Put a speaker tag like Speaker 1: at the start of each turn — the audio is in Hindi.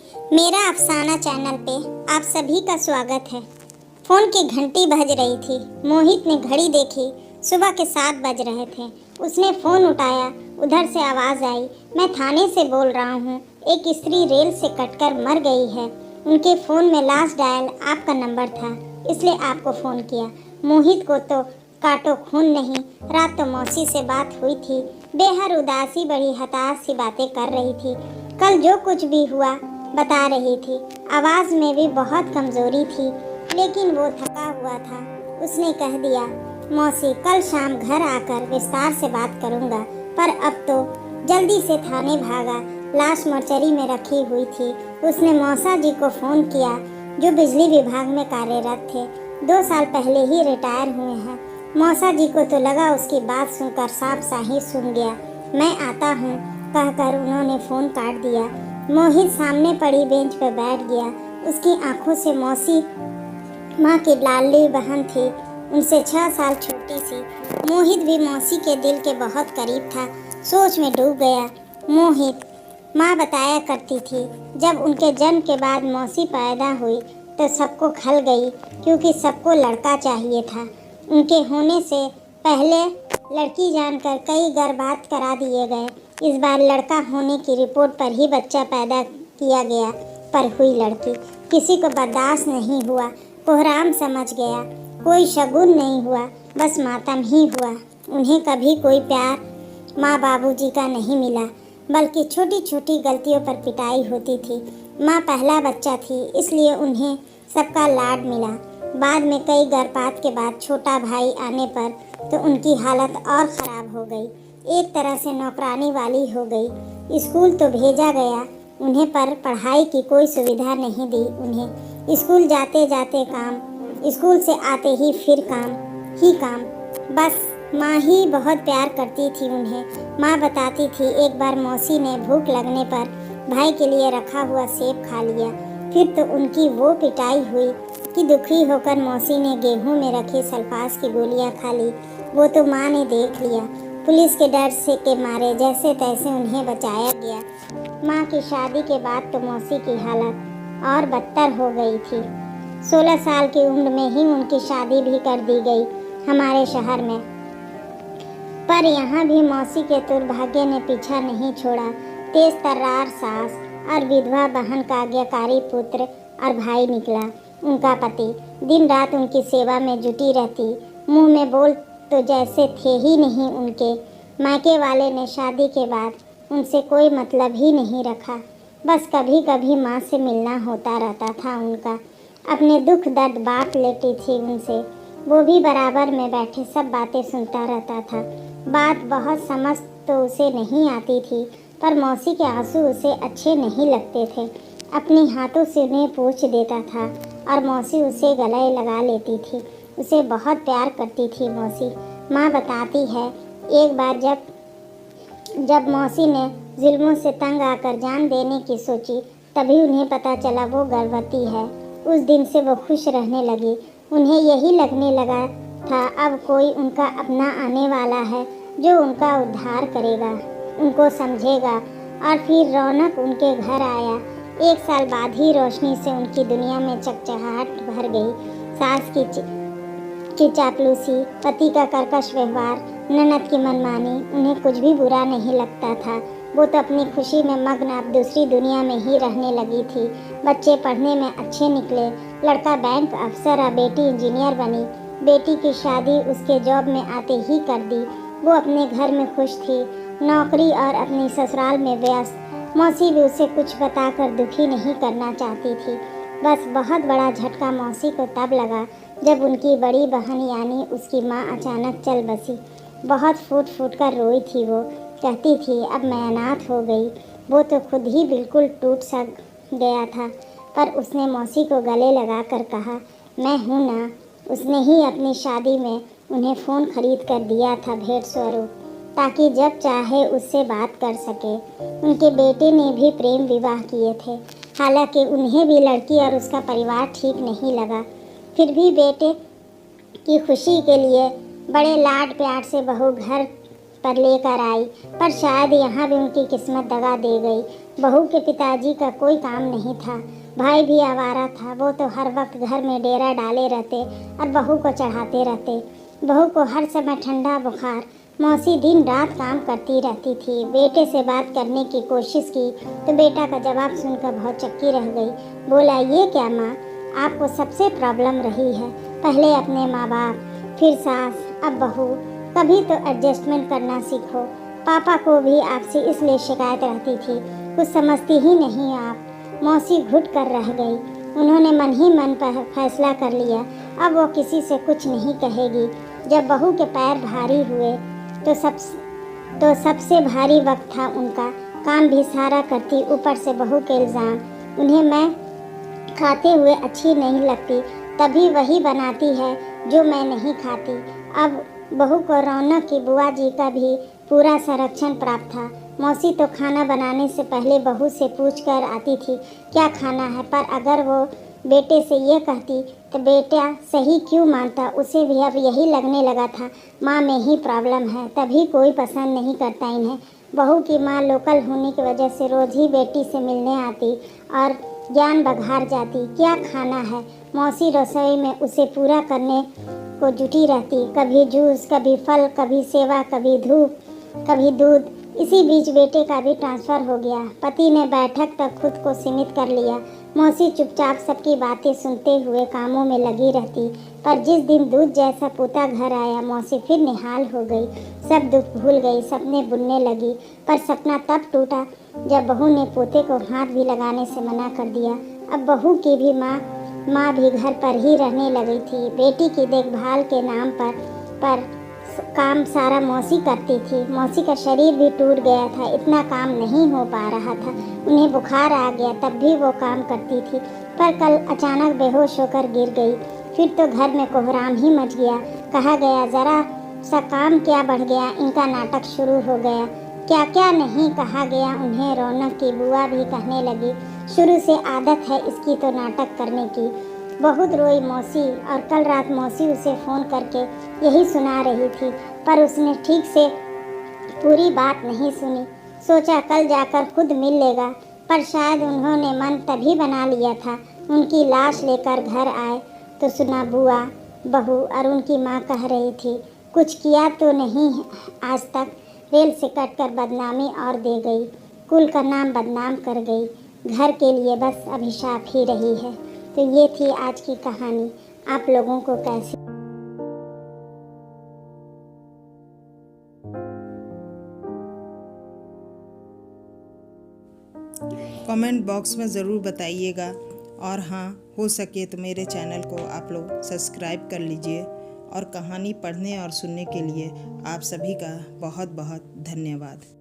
Speaker 1: मेरा अफसाना चैनल पे आप सभी का स्वागत है। फ़ोन की घंटी बज रही थी। मोहित ने घड़ी देखी। सुबह के 7 बज रहे थे। उसने फ़ोन उठाया। उधर से आवाज़ आई, मैं थाने से बोल रहा हूँ। एक स्त्री रेल से कटकर मर गई है। उनके फ़ोन में लास्ट डायल आपका नंबर था, इसलिए आपको फ़ोन किया। मोहित को तो काटो खून नहीं। रात तो मौसी से बात हुई थी। बेहद उदासी, बड़ी हताश सी बातें कर रही थी। कल जो कुछ भी हुआ बता रही थी। आवाज़ में भी बहुत कमज़ोरी थी, लेकिन वो थका हुआ था। उसने कह दिया, मौसी कल शाम घर आकर विस्तार से बात करूँगा। पर अब तो जल्दी से थाने भागा। लाश मोर्चरी में रखी हुई थी। उसने मौसा जी को फ़ोन किया, जो बिजली विभाग में कार्यरत थे। 2 साल पहले ही रिटायर हुए हैं। मौसा जी को तो लगा उसकी बात सुनकर सांप सा ही सूंघ गया। मैं आता हूँ कहकर उन्होंने फ़ोन काट दिया। मोहित सामने पड़ी बेंच पर बैठ गया। उसकी आंखों से मौसी माँ की लाडली बहन थी, उनसे 6 साल छोटी सी। मोहित भी मौसी के दिल के बहुत करीब था। सोच में डूब गया। मोहित माँ बताया करती थी, जब उनके जन्म के बाद मौसी पैदा हुई तो सबको खल गई, क्योंकि सबको लड़का चाहिए था। उनके होने से पहले लड़की जानकर कई गर्भात करा दिए गए। इस बार लड़का होने की रिपोर्ट पर ही बच्चा पैदा किया गया, पर हुई लड़की। किसी को बर्दाश्त नहीं हुआ। कोहराम समझ गया। कोई शगुन नहीं हुआ, बस मातम ही हुआ। उन्हें कभी कोई प्यार माँ बाबूजी का नहीं मिला, बल्कि छोटी छोटी गलतियों पर पिटाई होती थी। माँ पहला बच्चा थी, इसलिए उन्हें सबका लाड मिला। बाद में कई गर्भपात के बाद छोटा भाई आने पर तो उनकी हालत और ख़राब हो गई। एक तरह से नौकरानी वाली हो गई। स्कूल तो भेजा गया उन्हें, पर पढ़ाई की कोई सुविधा नहीं दी उन्हें। स्कूल जाते जाते काम, स्कूल से आते ही फिर काम ही काम। बस माँ ही बहुत प्यार करती थी उन्हें। माँ बताती थी, एक बार मौसी ने भूख लगने पर भाई के लिए रखा हुआ सेब खा लिया। फिर तो उनकी वो पिटाई हुई कि दुखी होकर मौसी ने गेहूं में रखी सल्फास की गोलियां खा ली। वो तो माँ ने देख लिया। पुलिस के डर से के मारे जैसे तैसे उन्हें बचाया गया। माँ की शादी के बाद तो मौसी की हालत और बदतर हो गई थी। 16 साल की उम्र में ही उनकी शादी भी कर दी गई हमारे शहर में। पर यहाँ भी मौसी के दुर्भाग्य ने पीछा नहीं छोड़ा। तेज तर्रार सास और विधवा बहन का आज्ञाकारी पुत्र और भाई निकला। उनका पति दिन रात उनकी सेवा में जुटी रहती। मुंह में बोल तो जैसे थे ही नहीं उनके। मायके वाले ने शादी के बाद उनसे कोई मतलब ही नहीं रखा। बस कभी कभी माँ से मिलना होता रहता था उनका। अपने दुख दर्द बांट लेती थी उनसे। वो भी बराबर में बैठे सब बातें सुनता रहता था। बात बहुत समझ तो उसे नहीं आती थी, पर मौसी के आंसू उसे अच्छे नहीं लगते थे। अपने हाथों से उन्हें पोंछ देता था और मौसी उसे गले लगा लेती थी। उसे बहुत प्यार करती थी मौसी। माँ बताती है, एक बार जब मौसी ने जुल्मों से तंग आकर जान देने की सोची, तभी उन्हें पता चला वो गर्भवती है। उस दिन से वो खुश रहने लगी। उन्हें यही लगने लगा था, अब कोई उनका अपना आने वाला है, जो उनका उद्धार करेगा, उनको समझेगा। और फिर रौनक उनके घर आया। 1 साल बाद ही रोशनी से उनकी दुनिया में चकचकाहट भर गई। सास की चापलूसी, पति का कर्कश व्यवहार, ननद की मनमानी, उन्हें कुछ भी बुरा नहीं लगता था। वो तो अपनी खुशी में मग्न अब दूसरी दुनिया में ही रहने लगी थी। बच्चे पढ़ने में अच्छे निकले। लड़का बैंक अफसर और बेटी इंजीनियर बनी। बेटी की शादी उसके जॉब में आते ही कर दी। वो अपने घर में खुश थी, नौकरी और अपनी ससुराल में व्यस्त। मौसी भी उसे कुछ बताकर दुखी नहीं करना चाहती थी। बस बहुत बड़ा झटका मौसी को तब लगा जब उनकी बड़ी बहन यानी उसकी माँ अचानक चल बसी। बहुत फूट फूट कर रोई थी वो। कहती थी, अब मैं अनाथ हो गई। वो तो खुद ही बिल्कुल टूट सा गया था, पर उसने मौसी को गले लगा कर कहा, मैं हूँ ना। उसने ही अपनी शादी में उन्हें फ़ोन खरीद कर दिया था भेंट स्वरूप, ताकि जब चाहे उससे बात कर सके। उनके बेटे ने भी प्रेम विवाह किए थे। हालांकि उन्हें भी लड़की और उसका परिवार ठीक नहीं लगा। फिर भी बेटे की खुशी के लिए बड़े लाड प्यार से बहू घर पर लेकर आई, पर शायद यहाँ भी उनकी किस्मत दगा दे गई। बहू के पिताजी का कोई काम नहीं था, भाई भी आवारा था। वो तो हर वक्त घर में डेरा डाले रहते और बहू को चढ़ाते रहते। बहू को हर समय ठंडा बुखार। मौसी दिन रात काम करती रहती थी। बेटे से बात करने की कोशिश की तो बेटा का जवाब सुनकर बहुत चक्की रह गई। बोला, ये क्या माँ, आपको सबसे प्रॉब्लम रही है। पहले अपने माँ बाप, फिर सास, अब बहू। कभी तो एडजस्टमेंट करना सीखो। पापा को भी आपसे इसलिए शिकायत रहती थी, कुछ समझती ही नहीं आप। मौसी घुट कर रह गई। उन्होंने मन ही मन पर फैसला कर लिया, अब वो किसी से कुछ नहीं कहेगी। जब बहू के पैर भारी हुए तो सबसे भारी वक्त था उनका। काम भी सारा करती, ऊपर से बहू के इल्ज़ाम। उन्हें मैं खाते हुए अच्छी नहीं लगती, तभी वही बनाती है जो मैं नहीं खाती। अब बहू को रौनक की बुआ जी का भी पूरा संरक्षण प्राप्त था। मौसी तो खाना बनाने से पहले बहू से पूछ कर आती थी क्या खाना है, पर अगर वो बेटे से ये कहती तो बेटा सही क्यों मानता। उसे भी अब यही लगने लगा था माँ में ही प्रॉब्लम है, तभी कोई पसंद नहीं करता इन्हें। बहू की माँ लोकल होने की वजह से रोज़ ही बेटी से मिलने आती और ज्ञान बघार जाती। क्या खाना है, मौसी रसोई में उसे पूरा करने को जुटी रहती। कभी जूस, कभी फल, कभी सेवा, कभी धूप, कभी दूध। इसी बीच बेटे का भी ट्रांसफ़र हो गया। पति ने बैठक तक खुद को सीमित कर लिया। मौसी चुपचाप सबकी बातें सुनते हुए कामों में लगी रहती। पर जिस दिन दूध जैसा पोता घर आया, मौसी फिर निहाल हो गई। सब दुख भूल गई, सपने बुनने लगी। पर सपना तब टूटा जब बहू ने पोते को हाथ भी लगाने से मना कर दिया। अब बहू की भी माँ भी घर पर ही रहने लगी थी। बेटी की देखभाल के नाम पर काम सारा मौसी करती थी। मौसी का शरीर भी टूट गया था, इतना काम नहीं हो पा रहा था। उन्हें बुखार आ गया, तब भी वो काम करती थी। पर कल अचानक बेहोश होकर गिर गई। फिर तो घर में कोहराम ही मच गया। कहा गया ज़रा सा काम क्या बढ़ गया, इनका नाटक शुरू हो गया। क्या क्या नहीं कहा गया उन्हें। रौनक की बुआ भी कहने लगी, शुरू से आदत है इसकी तो नाटक करने की। बहुत रोई मौसी, और कल रात मौसी उसे फ़ोन करके यही सुना रही थी, पर उसने ठीक से पूरी बात नहीं सुनी। सोचा कल जाकर खुद मिल लेगा, पर शायद उन्होंने मन तभी बना लिया था। उनकी लाश लेकर घर आए तो सुना बुआ, बहू और उनकी माँ कह रही थी, कुछ किया तो नहीं आज तक। रेल से कटकर बदनामी और दे गई, कुल का नाम बदनाम कर गई। घर के लिए बस अभिशाप ही रही है। तो ये थी आज की कहानी। आप लोगों को कैसी
Speaker 2: कमेंट बॉक्स में ज़रूर बताइएगा। और हाँ, हो सके तो मेरे चैनल को आप लोग सब्सक्राइब कर लीजिए। और कहानी पढ़ने और सुनने के लिए आप सभी का बहुत बहुत धन्यवाद।